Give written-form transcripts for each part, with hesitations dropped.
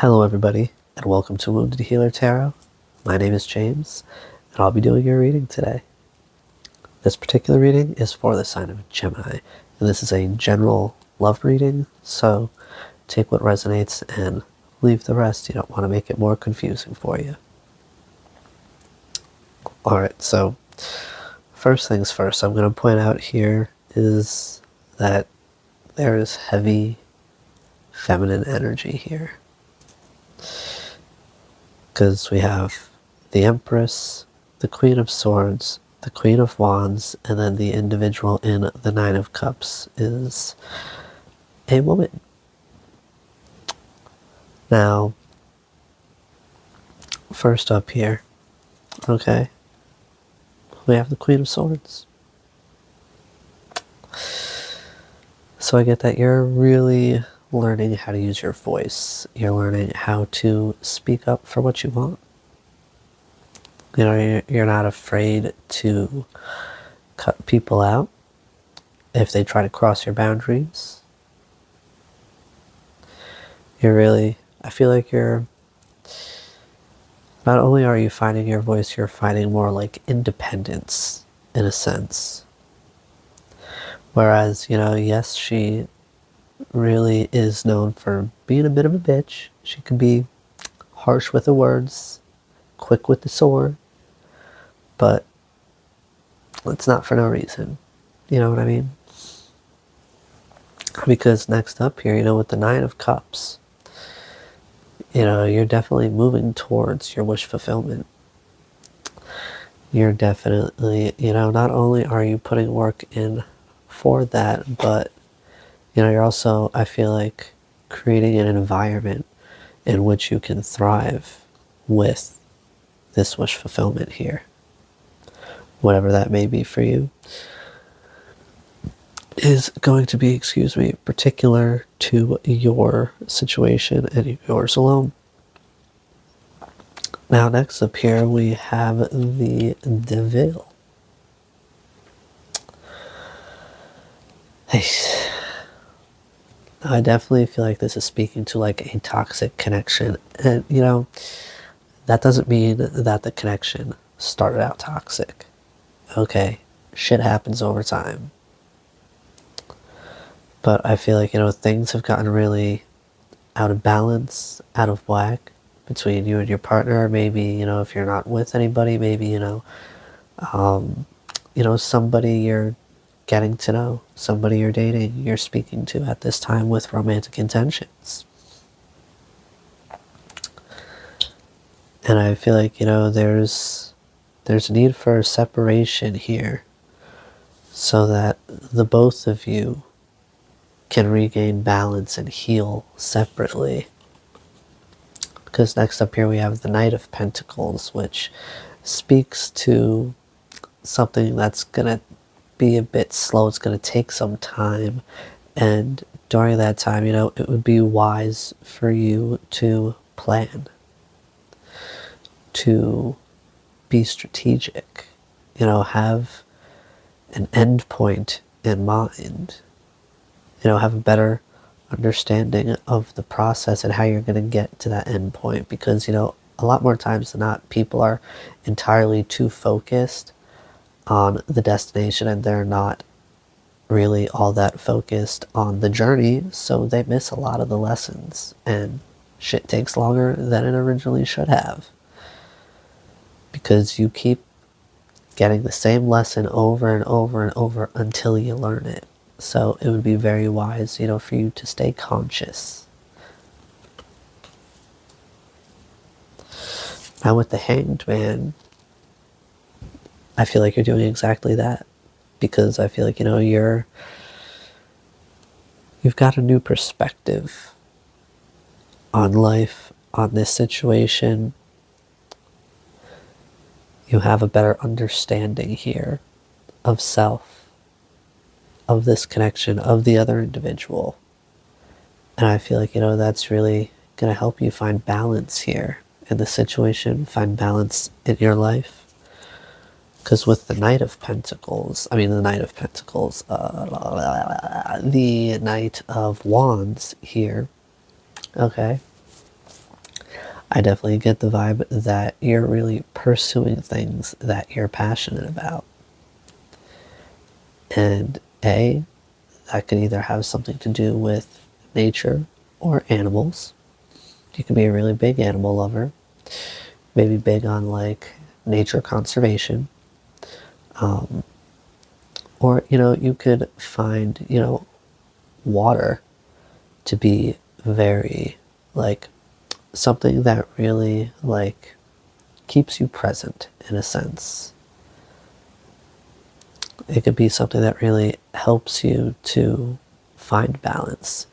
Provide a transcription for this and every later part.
Hello everybody, and welcome to Wounded Healer Tarot. My name is James, and I'll be doing your reading today. This particular reading is for the sign of Gemini, and this is a general love reading, so take what resonates and leave the rest. You don't want to make it more confusing for you. Alright, so first things first, I'm going to point out here is that there is heavy feminine energy here. Because we have the Empress, the Queen of Swords, the Queen of Wands, and then the individual in the Nine of Cups is a woman. Now, first up here, okay, we have the Queen of Swords. So I get that you're really learning how to use your voice. You're learning how to speak up for what you want. You know, you're not afraid to cut people out if they try to cross your boundaries. I feel like you're, not only are you finding your voice, you're finding more like independence in a sense. Whereas, you know, yes, she really is known for being a bit of a bitch. She can be harsh with the words, quick with the sword, but it's not for no reason. You know what I mean? Because next up here, you know, with the Nine of Cups, you know, you're definitely moving towards your wish fulfillment. You're definitely, you know, not only are you putting work in for that, but you know, you're also, I feel like, creating an environment in which you can thrive with this wish fulfillment here. Whatever that may be for you is going to be, particular to your situation and yours alone. Now, next up here, we have the Devil. Hey. I definitely feel like this is speaking to like a toxic connection. And, you know, that doesn't mean that the connection started out toxic. Okay, shit happens over time. But I feel like, you know, things have gotten really out of balance, out of whack between you and your partner. Maybe, you know, if you're not with anybody, maybe, you know, somebody you're getting to know, somebody you're dating, you're speaking to at this time with romantic intentions. And I feel like, you know, there's a need for a separation here so that the both of you can regain balance and heal separately. Because next up here we have the Knight of Pentacles, which speaks to something that's gonna be a bit slow. It's going to take some time, and during that time, you know, it would be wise for you to plan, to be strategic, you know, have an end point in mind, you know, have a better understanding of the process and how you're going to get to that end point. Because, you know, a lot more times than not, people are entirely too focused on the destination and they're not really all that focused on the journey, so they miss a lot of the lessons and shit takes longer than it originally should have, because you keep getting the same lesson over and over and over until you learn it. So it would be very wise, you know, for you to stay conscious. Now with the Hanged Man, I feel like you're doing exactly that, because I feel like, you know, you've got a new perspective on life, on this situation. You have a better understanding here of self, of this connection, of the other individual. And I feel like, you know, that's really going to help you find balance here in the situation, find balance in your life. Because with the Knight of Pentacles, the Knight of Wands here, okay, I definitely get the vibe that you're really pursuing things that you're passionate about. And that could either have something to do with nature or animals. You could be a really big animal lover, maybe big on like nature conservation. Or, you could find, water to be very like something that really like keeps you present in a sense. It could be something that really helps you to find balance.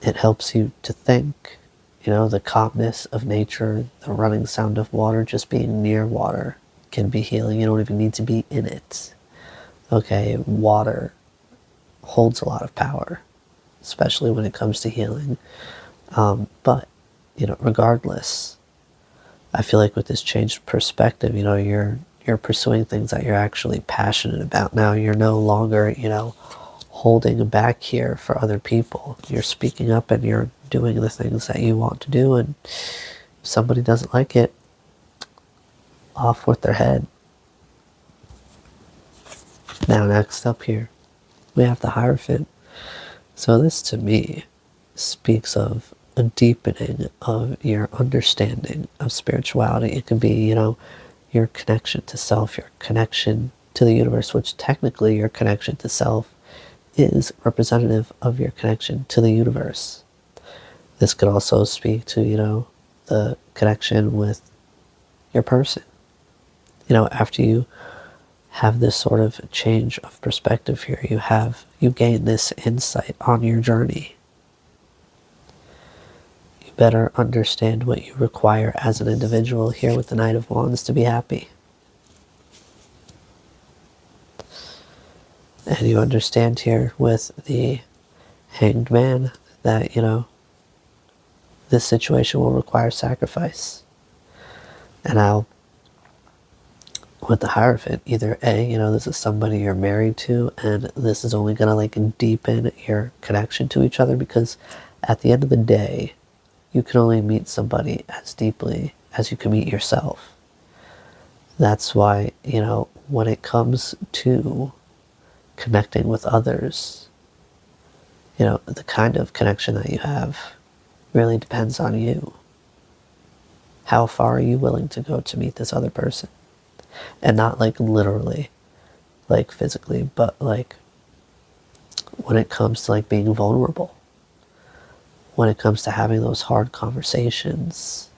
It helps you to think, the calmness of nature, the running sound of water, just being near water can be healing. You don't even need to be in it. Okay, water holds a lot of power, especially when it comes to healing. But, regardless, I feel like with this changed perspective, you're pursuing things that you're actually passionate about now. You're no longer, holding back here for other people. You're speaking up and you're doing the things that you want to do. And if somebody doesn't like it, off with their head. Now, next up here, we have the Hierophant. So this to me speaks of a deepening of your understanding of spirituality. It can be, your connection to self, your connection to the universe, which technically your connection to self is representative of your connection to the universe. This could also speak to, the connection with your person. After you have this sort of change of perspective here, you gain this insight on your journey. You better understand what you require as an individual here with the Knight of Wands to be happy. And you understand here with the Hanged Man that, this situation will require sacrifice. And now, with the Hierophant, either this is somebody you're married to, and this is only gonna like deepen your connection to each other, because at the end of the day, you can only meet somebody as deeply as you can meet yourself. That's why, when it comes to connecting with others, the kind of connection that you have really depends on you. How far are you willing to go to meet this other person? And not like literally, like physically, but like when it comes to like being vulnerable, when it comes to having those hard conversations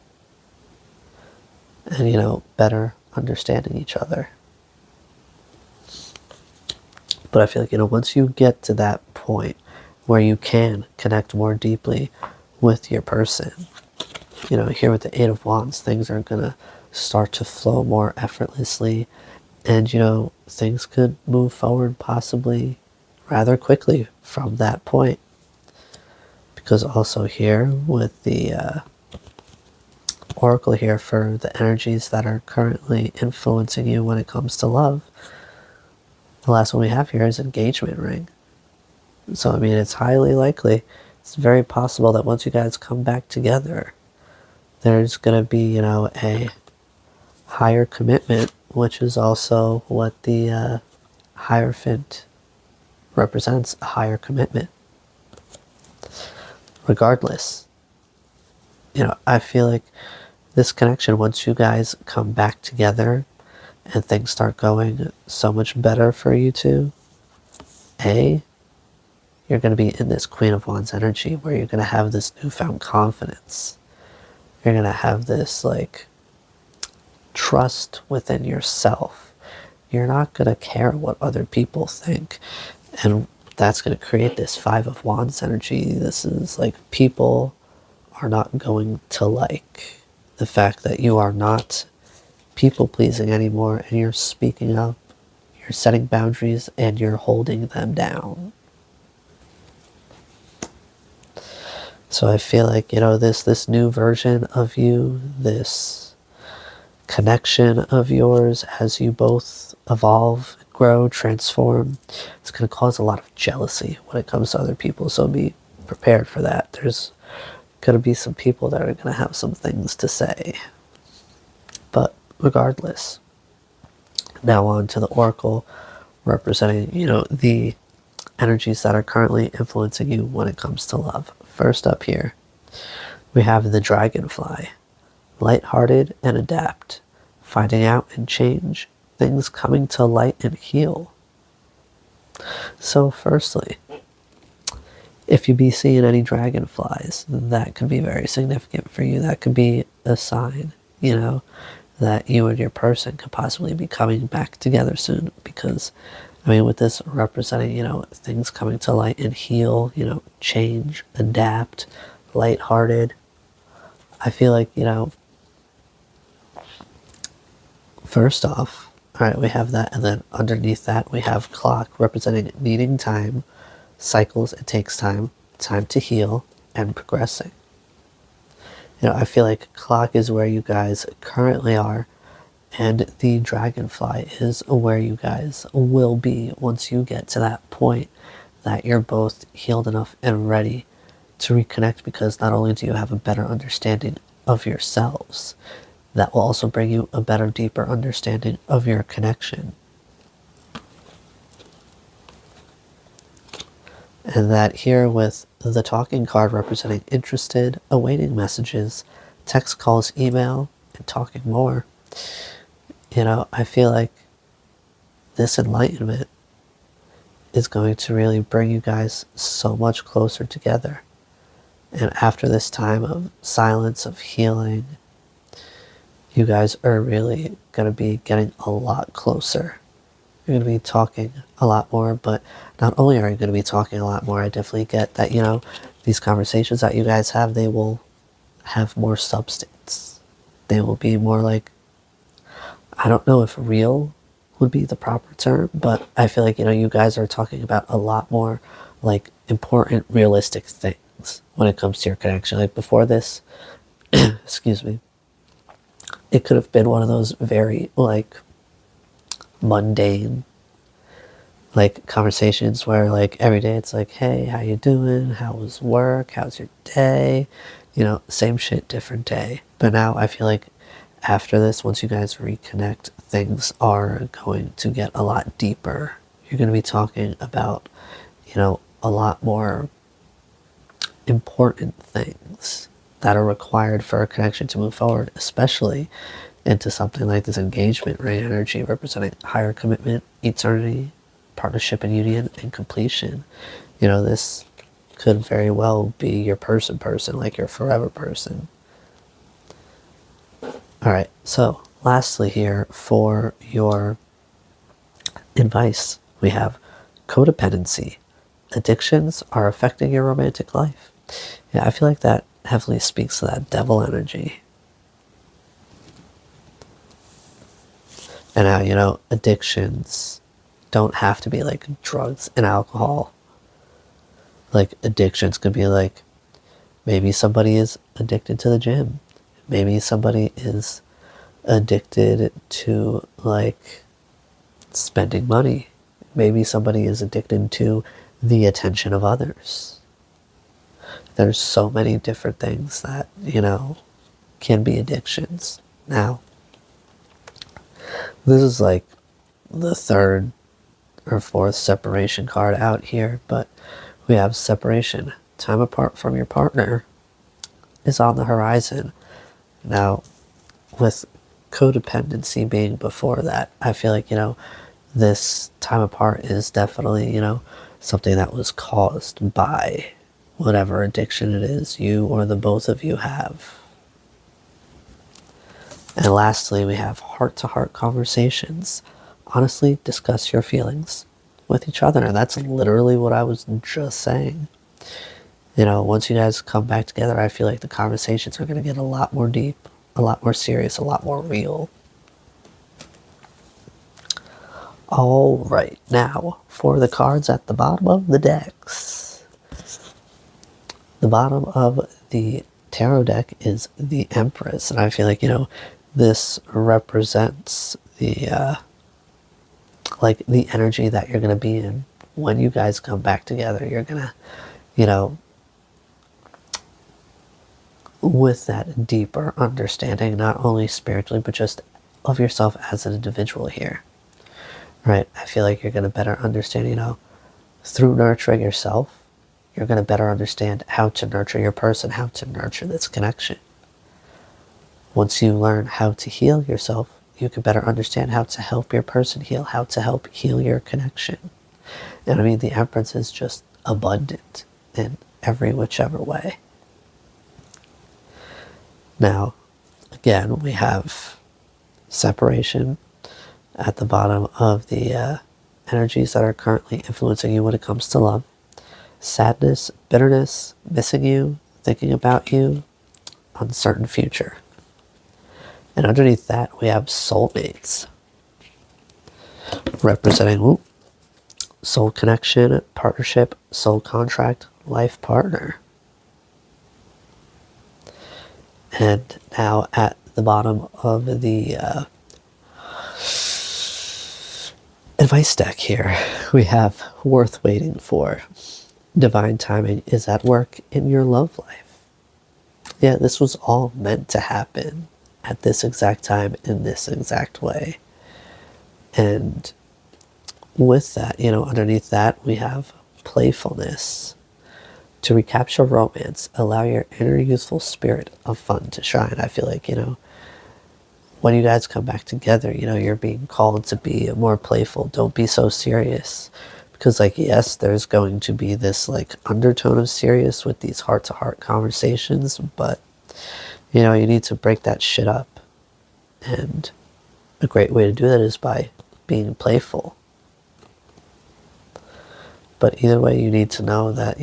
and, better understanding each other. But I feel like, once you get to that point where you can connect more deeply with your person, here with the Eight of Wands, things are going to start to flow more effortlessly. And, things could move forward possibly rather quickly from that point. Because also here with the Oracle here for the energies that are currently influencing you when it comes to love, the last one we have here is engagement ring. So, it's highly likely, it's very possible that once you guys come back together, there's going to be, a higher commitment, which is also what the Hierophant represents, a higher commitment. Regardless, I feel like this connection, once you guys come back together and things start going so much better for you two, you're going to be in this Queen of Wands energy where you're going to have this newfound confidence. You're going to have this like trust within yourself. You're not going to care what other people think. And that's going to create this Five of Wands energy. This is like people are not going to like the fact that you are not people pleasing anymore and you're speaking up, you're setting boundaries, and you're holding them down. So I feel like, this new version of you, this connection of yours as you both evolve, grow, transform, it's going to cause a lot of jealousy when it comes to other people. So be prepared for that. There's going to be some people that are going to have some things to say. But regardless, now on to the oracle representing, the energies that are currently influencing you when it comes to love. First up here, we have the dragonfly. Lighthearted and adapt. Finding out and change. Things coming to light and heal. So firstly, if you be seeing any dragonflies, that could be very significant for you. That could be a sign, that you and your person could possibly be coming back together soon. Because, with this representing, things coming to light and heal, change, adapt, lighthearted, I feel like, first off, all right, we have that, and then underneath that we have clock representing needing time, cycles, it takes time, time to heal, and progressing. I feel like clock is where you guys currently are, and the dragonfly is where you guys will be once you get to that point that you're both healed enough and ready to reconnect, because not only do you have a better understanding of yourselves, that will also bring you a better, deeper understanding of your connection. And that here with the talking card representing interested, awaiting messages, text, calls, email, and talking more. I feel like this enlightenment is going to really bring you guys so much closer together. And after this time of silence, of healing, you guys are really going to be getting a lot closer. You're going to be talking a lot more, but not only are you going to be talking a lot more, I definitely get that, these conversations that you guys have, they will have more substance. They will be more like, I don't know if real would be the proper term, but I feel like, you guys are talking about a lot more like important, realistic things when it comes to your connection. Like before this, excuse me, it could have been one of those very like mundane like conversations where like every day it's like, hey, how you doing? How was work? How's your day? Same shit, different day. But now I feel like after this, once you guys reconnect, things are going to get a lot deeper. You're going to be talking about, a lot more important things that are required for a connection to move forward, especially into something like this engagement ray energy representing higher commitment, eternity, partnership and union, and completion. This could very well be your person, like your forever person. All right, so lastly here for your advice, we have codependency. Addictions are affecting your romantic life. Yeah, I feel like that heavily speaks to that devil energy. And now, addictions don't have to be like drugs and alcohol. Like addictions could be like, maybe somebody is addicted to the gym. Maybe somebody is addicted to like spending money. Maybe somebody is addicted to the attention of others. There's so many different things that, can be addictions. Now, this is like the third or fourth separation card out here, but we have separation. Time apart from your partner is on the horizon. Now, with codependency being before that, I feel like, this time apart is definitely, something that was caused by whatever addiction it is you or the both of you have. And lastly, we have heart-to-heart conversations. Honestly, discuss your feelings with each other. And that's literally what I was just saying. Once you guys come back together, I feel like the conversations are going to get a lot more deep, a lot more serious, a lot more real. All right, now for the cards at the bottom of the decks. The bottom of the tarot deck is the Empress, and I feel like, this represents the like the energy that you're going to be in when you guys come back together. You're going to, with that deeper understanding, not only spiritually, but just of yourself as an individual here, right? I feel like you're going to better understand, through nurturing yourself, you're going to better understand how to nurture your person, how to nurture this connection. Once you learn how to heal yourself, you can better understand how to help your person heal, how to help heal your connection. And I mean, the Empress is just abundant in every whichever way. Now, again, we have separation at the bottom of the energies that are currently influencing you when it comes to love. Sadness, bitterness, missing you, thinking about you, uncertain future. And underneath that, we have soulmates, representing soul connection, partnership, soul contract, life partner. And now at the bottom of the advice deck here, we have worth waiting for. Divine timing is at work in your love life. Yeah, this was all meant to happen at this exact time in this exact way. And with that, underneath that, we have playfulness. To recapture romance, allow your inner youthful spirit of fun to shine. I feel like, when you guys come back together, you're being called to be more playful. Don't be so serious. Because, yes, there's going to be this, undertone of serious with these heart-to-heart conversations, but, you need to break that shit up. And a great way to do that is by being playful. But either way, you need to know that,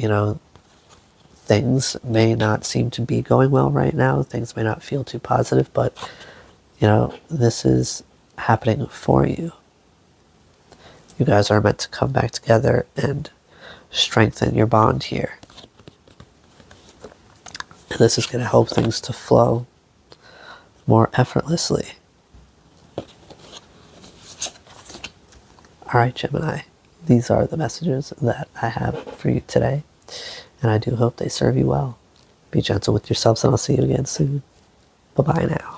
things may not seem to be going well right now. Things may not feel too positive, but, this is happening for you. You guys are meant to come back together and strengthen your bond here. And this is going to help things to flow more effortlessly. All right, Gemini, these are the messages that I have for you today. And I do hope they serve you well. Be gentle with yourselves, and I'll see you again soon. Bye-bye now.